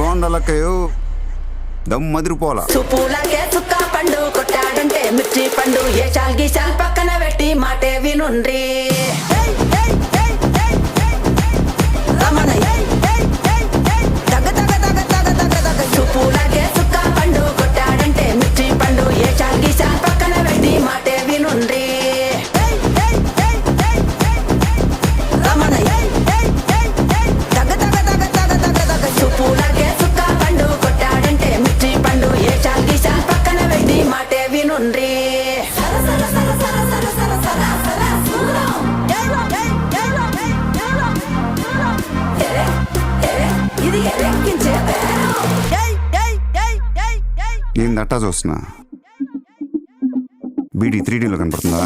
బాగుండాలక్కయ్యో దమ్ మదిరిపోలా సుపూలకే చుక్క పండు కొట్టాడంటే మిర్చి పండు ఏ చాల్ గీసాల్ పక్కన పెట్టి మాటే వినుండ్రి రమణ సుపూలకే చుక్క పండు కొట్టాడంటే మిర్చి పండు ఏ చాల్ గీసాల్ పక్కన పెట్టి మాటే వినుండ్రి రమణ సుపూలకే చుక్క పండు కొట్టాడంటే మిర్చి పండు ఏ చాల్ గీసాల్ పక్కన పెట్టి మాటే వినుండ్రి ఇది ఎక్కించే ఏందట్టా చూస్తున్నా బీడీ 3Dలో కనపడుతుందా?